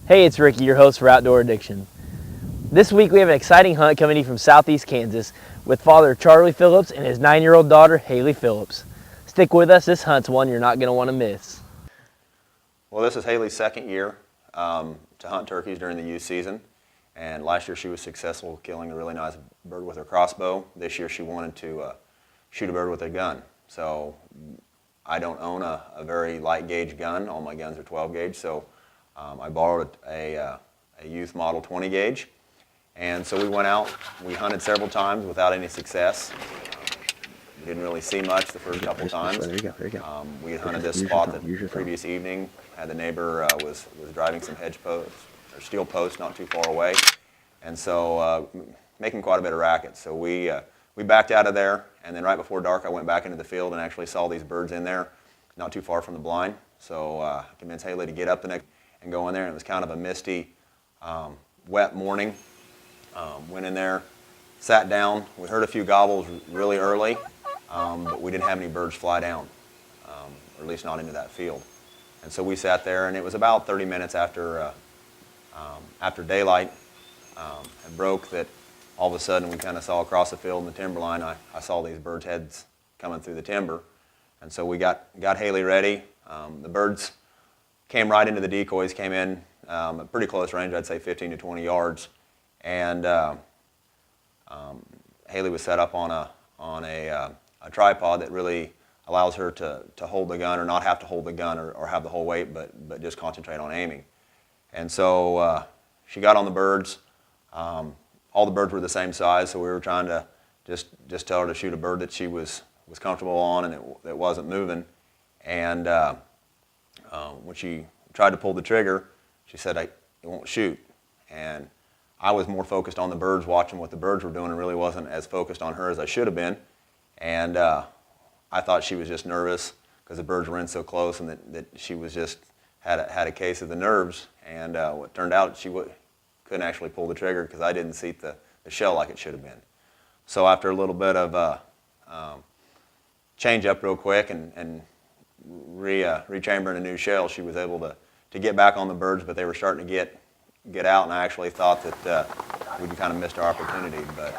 Hey, it's Ricky, your host for Outdoor Addiction. This week we have an exciting hunt coming in from southeast Kansas with father Charlie Phillips and his 9-year-old daughter Haley Phillips. Stick with us, this hunt's one you're not going to want to miss. Well, this is Haley's second year to hunt turkeys during the youth season, and last year she was successful killing a really nice bird with her crossbow. This year she wanted to shoot a bird with a gun. So I don't own a very light gauge gun. All my guns are 12 gauge, so I borrowed a youth model 20 gauge. And so we went out, we hunted several times without any success. We didn't really see much the first couple times. There you go. We had hunted this spot the previous evening. Had the neighbor was driving some hedge posts or steel posts not too far away, and so making quite a bit of racket. So we backed out of there, and then right before dark I went back into the field and actually saw these birds in there, not too far from the blind. So I convinced Haley to get up the next and go in there. And it was kind of a misty, wet morning. Went in there, sat down. We heard a few gobbles really early, but we didn't have any birds fly down, or at least not into that field. And so we sat there, and it was about 30 minutes after daylight had broke that all of a sudden we kind of saw across the field in the timberline, I saw these birds' heads coming through the timber. And so we got Haley ready. The birds came right into the decoys, came in at pretty close range, I'd say 15 to 20 yards. And Haley was set up on a tripod that really allows her to hold the gun or not have to hold the gun or have the whole weight, but just concentrate on aiming. And so she got on the birds. All the birds were the same size, so we were trying to just tell her to shoot a bird that she was comfortable on and that wasn't moving. And when she tried to pull the trigger, she said, "It won't shoot." And I was more focused on the birds, watching what the birds were doing, and really wasn't as focused on her as I should have been. And I thought she was just nervous because the birds were in so close, and that she was just had a case of the nerves. And what turned out, she couldn't actually pull the trigger because I didn't seat the shell like it should have been. So after a little bit of change up real quick and rechambering a new shell, she was able to get back on the birds, but they were starting to get out, and I actually thought that we'd kind of missed our opportunity. But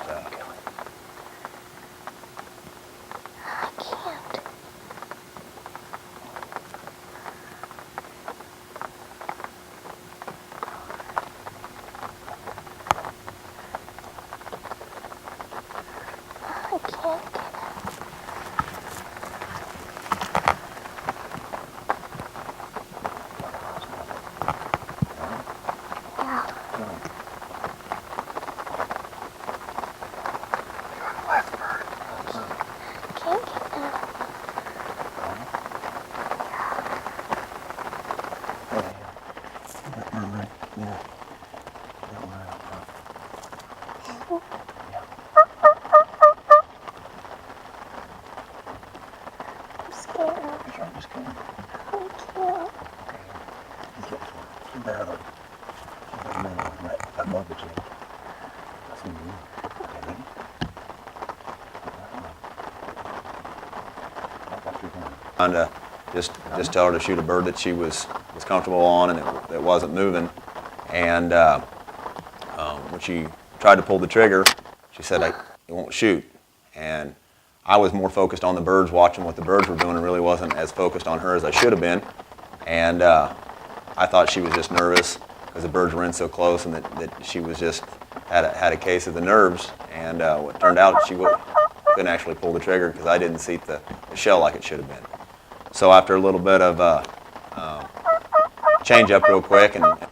trying to just tell her to shoot a bird that she was comfortable on and that wasn't moving. And when she tried to pull the trigger, she said, "It won't shoot." And I was more focused on the birds, watching what the birds were doing, and really wasn't as focused on her as I should have been. And I thought she was just nervous because the birds were in so close, and that she was just had a case of the nerves. And what turned out, she couldn't actually pull the trigger because I didn't seat the shell like it should have been. So after a little bit of change up real quick and I can't.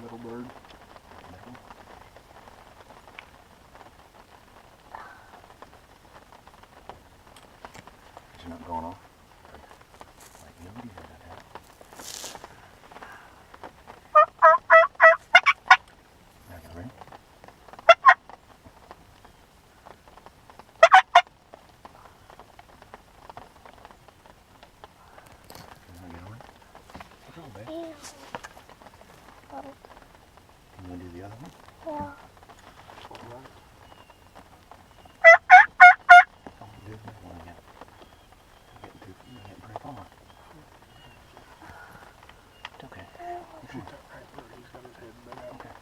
Little bird. Is it not going off? Like nobody heard that. Ew. Oh, You want to do the other one? yeah. Oh, do the other one again. You're getting pretty far. It's okay. Shoot that right bird. He's got his head bent out. Okay.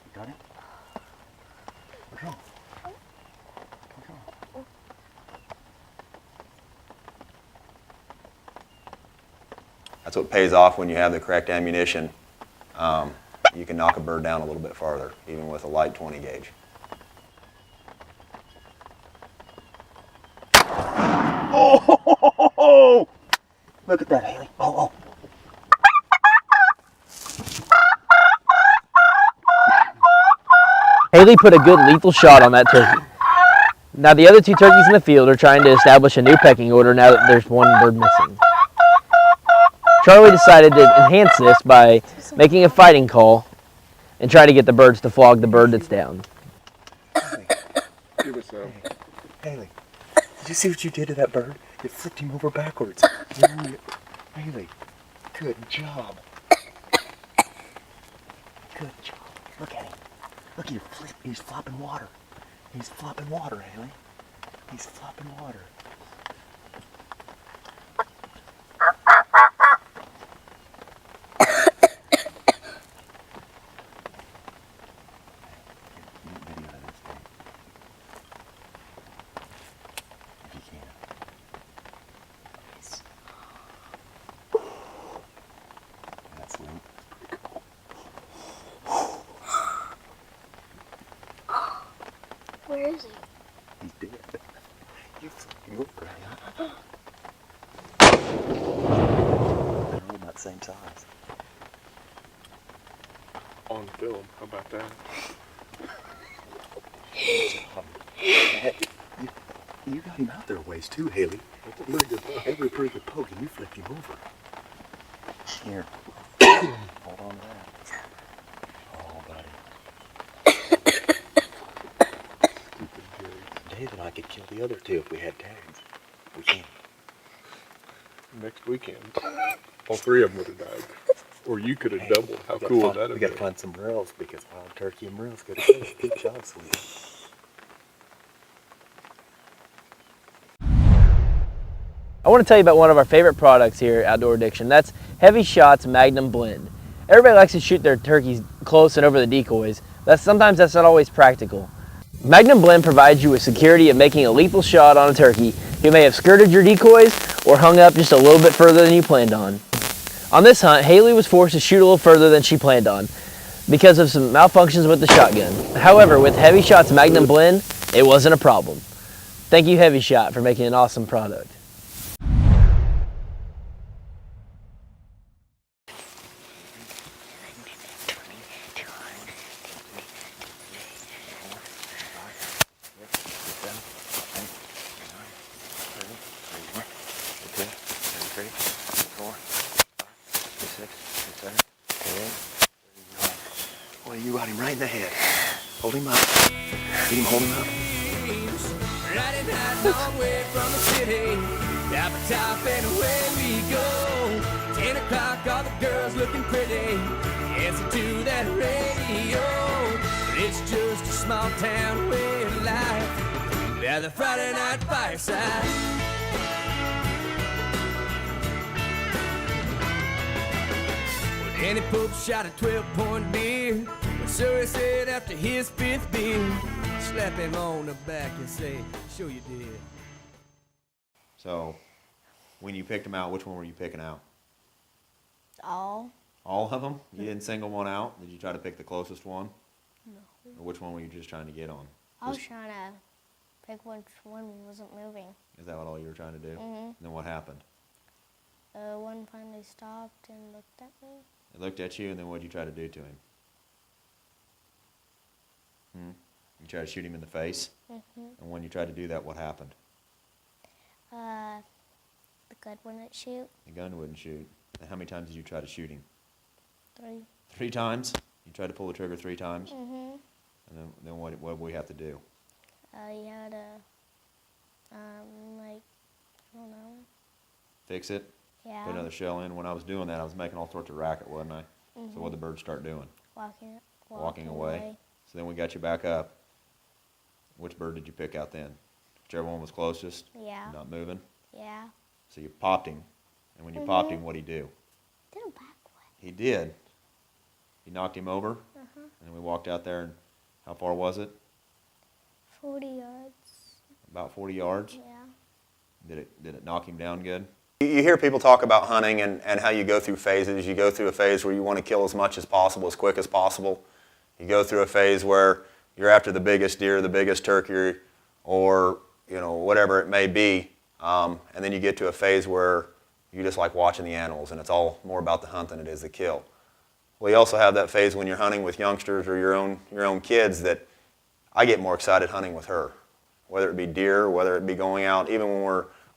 You got it? What's wrong? What's wrong? That's what pays off when you have the correct ammunition. You can knock a bird down a little bit farther, even with a light 20 gauge. Oh! Look at that, Haley. Oh. Haley put a good lethal shot on that turkey. Now the other two turkeys in the field are trying to establish a new pecking order now that there's one bird missing. Charlie decided to enhance this by making a fighting call and try to get the birds to flog the bird that's down. Give us some. Haley, did you see what you did to that bird? You flipped him over backwards. Haley, good job. Good job. Look at him. Look at him flip. He's flopping water. He's flopping water, Haley. He's flopping water. Where is he? He's dead. You fucking look right, huh? They're all about the same size. On film. How about that? Hey, you got him out there a ways too, Haley. That's a pretty good poke. Every pretty good poke, and you flipped him over. Here. Hold on to that. Oh, buddy. Dave and I could kill the other two if we had tags. We can't. Next weekend, all three of them would have died. Or you could have doubled. How cool would that have We been? gotta find some rails because wild turkey and rails go together. Good job, sweetie. I want to tell you about one of our favorite products here at Outdoor Addiction. That's Heavy Shots Magnum Blend. Everybody likes to shoot their turkeys close and over the decoys. Sometimes that's not always practical. Magnum Blend provides you with security of making a lethal shot on a turkey who may have skirted your decoys or hung up just a little bit further than you planned on. On this hunt, Haley was forced to shoot a little further than she planned on because of some malfunctions with the shotgun. However, with Heavy Shots Magnum Blend, it wasn't a problem. Thank you, Heavy Shot, for making an awesome product. Boy, you got him right in the head. Hold him up. Get him, hold him up. Riding high, long way from the city. Tap a top and away we go. 10 o'clock, all the girls looking pretty. Answer to that radio. But it's just a small town way of life. Yeah, the Friday night fireside. When Annie Pope shot a 12-point beer. When Surrey said after his 5th beer, slap him on the back and say, sure you did. So, when you picked them out, which one were you picking out? All. All of them? You didn't single one out? Did you try to pick the closest one? No. Or which one were you just trying to get on? I was trying to pick which one wasn't moving. Is that what all you were trying to do? Mm-hmm. And then what happened? One finally stopped and looked at me. It looked at you, and then what did you try to do to him? You tried to shoot him in the face? Mm-hmm. And when you tried to do that, what happened? The gun wouldn't shoot. The gun wouldn't shoot. And how many times did you try to shoot him? 3. 3 times? You tried to pull the trigger 3 times? Mm-hmm. And then what did we have to do? You had to, I don't know. Fix it? Yeah. Put another shell in. When I was doing that, I was making all sorts of racket, wasn't I? So what did the birds start doing? Walking away. So then we got you back up. Which bird did you pick out then? Whichever one was closest? Yeah. Not moving? Yeah. So you popped him. And when you popped him, what'd he do? Did a back one. He did. You knocked him over. And then we walked out there, and how far was it? 40 yards. About 40 yards. Yeah. Did it knock him down good? You hear people talk about hunting and how you go through phases. You go through a phase where you want to kill as much as possible, as quick as possible. You go through a phase where you're after the biggest deer, the biggest turkey, or whatever it may be. And then you get to a phase where you just like watching the animals, and it's all more about the hunt than it is the kill. Well, you also have that phase when you're hunting with youngsters or your own kids that I get more excited hunting with her, whether it be deer, whether it be going out, even when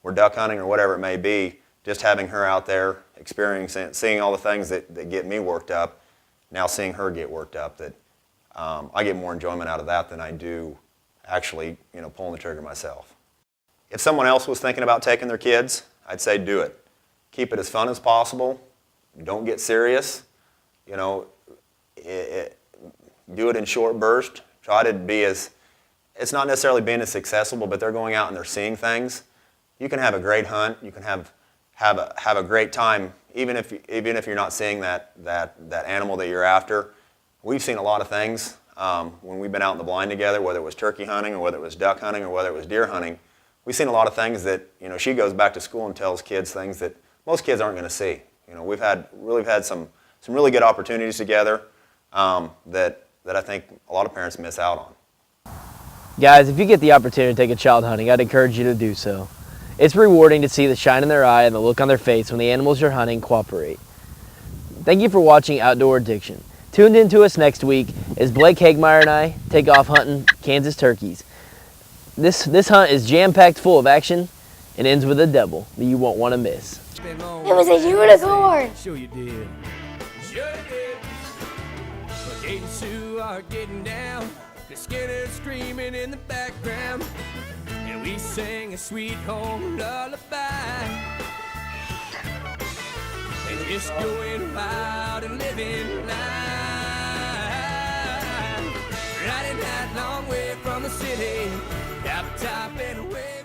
we're duck hunting or whatever it may be, just having her out there, experiencing it, seeing all the things that get me worked up, now seeing her get worked up, that I get more enjoyment out of that than I do actually pulling the trigger myself. If someone else was thinking about taking their kids, I'd say do it. Keep it as fun as possible. Don't get serious. Do it in short bursts. Try to be as, it's not necessarily being as accessible, but they're going out and they're seeing things. You can have a great hunt. You can have a great time, even if you're not seeing that animal that you're after. We've seen a lot of things when we've been out in the blind together, whether it was turkey hunting or whether it was duck hunting or whether it was deer hunting. We've seen a lot of things that she goes back to school and tells kids things that most kids aren't going to see. We've had some really good opportunities together that I think a lot of parents miss out on. Guys, if you get the opportunity to take a child hunting, I'd encourage you to do so. It's rewarding to see the shine in their eye and the look on their face when the animals you're hunting cooperate. Thank you for watching Outdoor Addiction. Tuned in to us next week as Blake Hagmeyer and I take off hunting Kansas turkeys. This hunt is jam-packed full of action and ends with a double that you won't want to miss. It was a unicorn. Sure you did. Sure you did. But Kate and Sue are getting down. The Skinner's screaming in the background. And we sang a sweet home lullaby. And just going wild and living life. Riding that long way from the city. Up top and away.